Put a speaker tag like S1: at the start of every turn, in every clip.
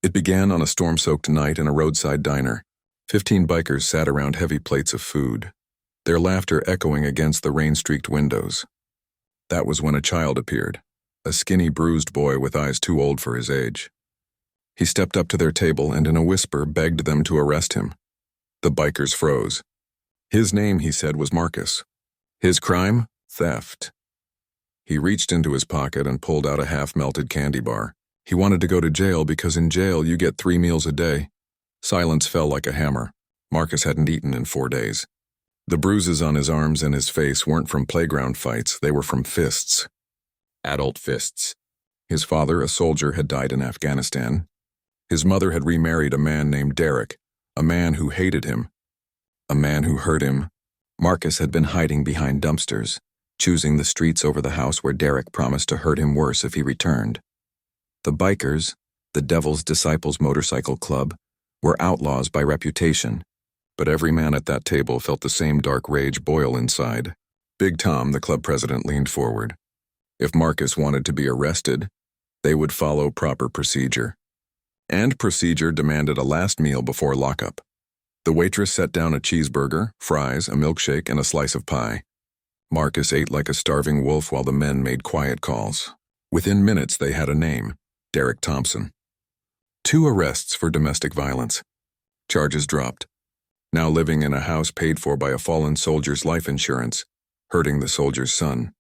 S1: It began on a storm-soaked night in a roadside diner. 15 bikers sat around heavy plates of food, their laughter echoing against the rain-streaked windows. That was when a child appeared, a skinny, bruised boy with eyes too old for his age. He stepped up to their table and in a whisper begged them to arrest him. The bikers froze. His name, he said, was Marcus. His crime? Theft. He reached into his pocket and pulled out a half-melted candy bar. He wanted to go to jail because in jail you get 3 meals a day. Silence fell like a hammer. Marcus hadn't eaten in 4 days. The bruises on his arms and his face weren't from playground fights, they were from fists. Adult fists. His father, a soldier, had died in Afghanistan. His mother had remarried a man named Derek, a man who hated him, a man who hurt him. Marcus had been hiding behind dumpsters, choosing the streets over the house where Derek promised to hurt him worse if he returned. The bikers, the Devil's Disciples Motorcycle Club, were outlaws by reputation, but every man at that table felt the same dark rage boil inside. Big Tom, the club president, leaned forward. If Marcus wanted to be arrested, they would follow proper procedure. And procedure demanded a last meal before lockup. The waitress set down a cheeseburger, fries, a milkshake, and a slice of pie. Marcus ate like a starving wolf while the men made quiet calls. Within minutes, they had a name: Derek Thompson. 2 arrests for domestic violence. Charges dropped. Now living in a house paid for by a fallen soldier's life insurance, hurting the soldier's son.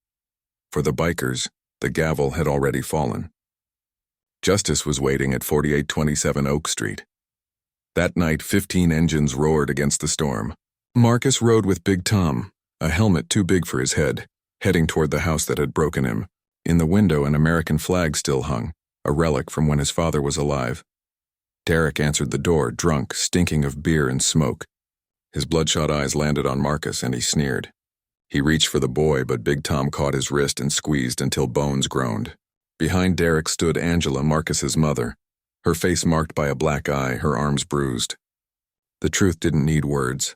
S1: For the bikers, the gavel had already fallen. Justice was waiting at 4827 Oak Street. That night, 15 engines roared against the storm. Marcus rode with Big Tom, a helmet too big for his head, heading toward the house that had broken him. In the window, an American flag still hung, a relic from when his father was alive. Derek answered the door, drunk, stinking of beer and smoke. His bloodshot eyes landed on Marcus and he sneered. He reached for the boy, but Big Tom caught his wrist and squeezed until bones groaned. Behind Derek stood Angela, Marcus's mother, her face marked by a black eye, her arms bruised. The truth didn't need words.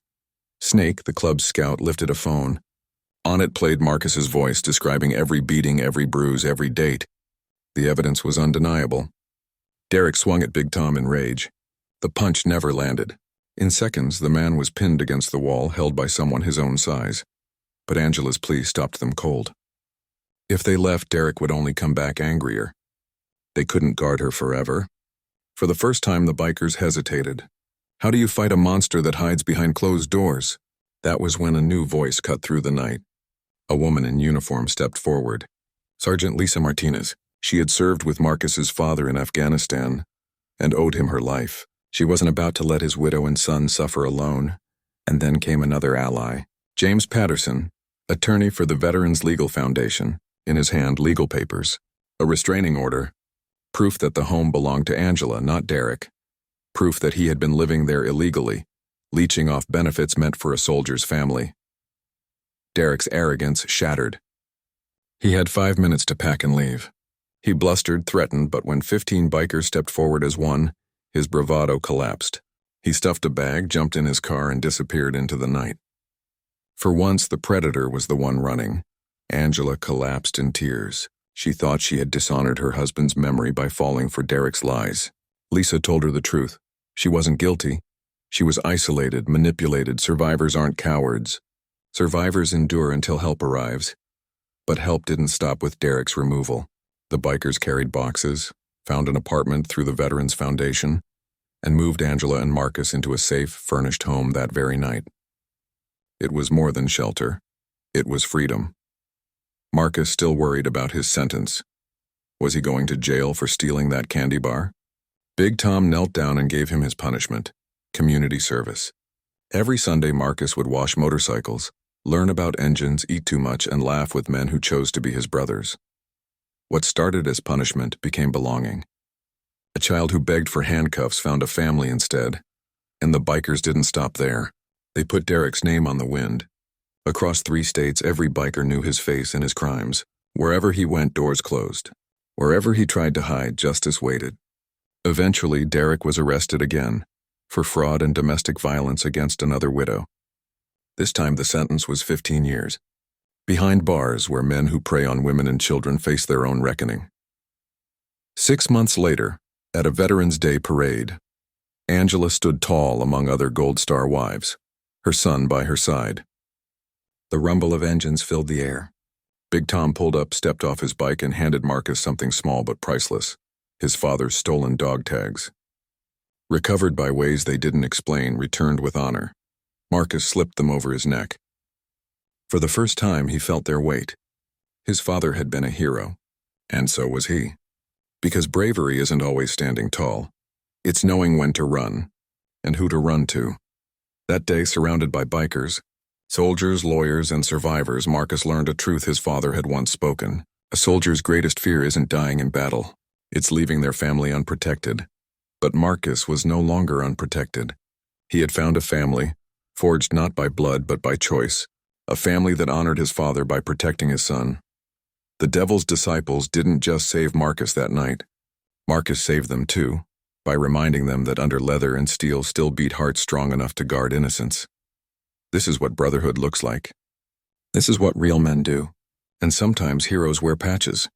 S1: Snake, the club's scout, lifted a phone. On it played Marcus's voice describing every beating, every bruise, every date. The evidence was undeniable. Derek swung at Big Tom in rage. The punch never landed. In seconds, the man was pinned against the wall, held by someone his own size. But Angela's plea stopped them cold. If they left, Derek would only come back angrier. They couldn't guard her forever. For the first time, the bikers hesitated. How do you fight a monster that hides behind closed doors? That was when a new voice cut through the night. A woman in uniform stepped forward. Sergeant Lisa Martinez. She had served with Marcus's father in Afghanistan and owed him her life. She wasn't about to let his widow and son suffer alone. And then came another ally. James Patterson, attorney for the Veterans Legal Foundation, in his hand legal papers, a restraining order, proof that the home belonged to Angela, not Derek, proof that he had been living there illegally, leeching off benefits meant for a soldier's family. Derek's arrogance shattered. He had 5 minutes to pack and leave. He blustered, threatened, but when 15 bikers stepped forward as one, his bravado collapsed. He stuffed a bag, jumped in his car, and disappeared into the night. For once, the predator was the one running. Angela collapsed in tears. She thought she had dishonored her husband's memory by falling for Derek's lies. Lisa told her the truth. She wasn't guilty. She was isolated, manipulated. Survivors aren't cowards. Survivors endure until help arrives. But help didn't stop with Derek's removal. The bikers carried boxes, found an apartment through the Veterans Foundation, and moved Angela and Marcus into a safe, furnished home that very night. It was more than shelter. It was freedom. Marcus still worried about his sentence. Was he going to jail for stealing that candy bar? Big Tom knelt down and gave him his punishment: community service. Every Sunday, Marcus would wash motorcycles, learn about engines, eat too much, and laugh with men who chose to be his brothers. What started as punishment became belonging. A child who begged for handcuffs found a family instead. And the bikers didn't stop there. They put Derek's name on the wind. Across 3 states, every biker knew his face and his crimes. Wherever he went, doors closed. Wherever he tried to hide, justice waited. Eventually, Derek was arrested again for fraud and domestic violence against another widow. This time, the sentence was 15 years. Behind bars, where men who prey on women and children face their own reckoning. 6 months later, At a Veterans Day parade, Angela stood tall among other Gold Star wives, her son by her side. The rumble of engines filled the air. Big Tom pulled up, stepped off his bike, and handed Marcus something small but priceless, his father's stolen dog tags. Recovered by ways they didn't explain, returned with honor. Marcus slipped them over his neck. For the first time, he felt their weight. His father had been a hero, and so was he. Because bravery isn't always standing tall. It's knowing when to run, and who to run to. That day, surrounded by bikers, soldiers, lawyers, and survivors, Marcus learned a truth his father had once spoken. A soldier's greatest fear isn't dying in battle. It's leaving their family unprotected. But Marcus was no longer unprotected. He had found a family, forged not by blood but by choice, a family that honored his father by protecting his son. The devil's disciples didn't just save Marcus that night. Marcus saved them too, by reminding them that under leather and steel still beat hearts strong enough to guard innocence. This is what brotherhood looks like. This is what real men do. And sometimes heroes wear patches.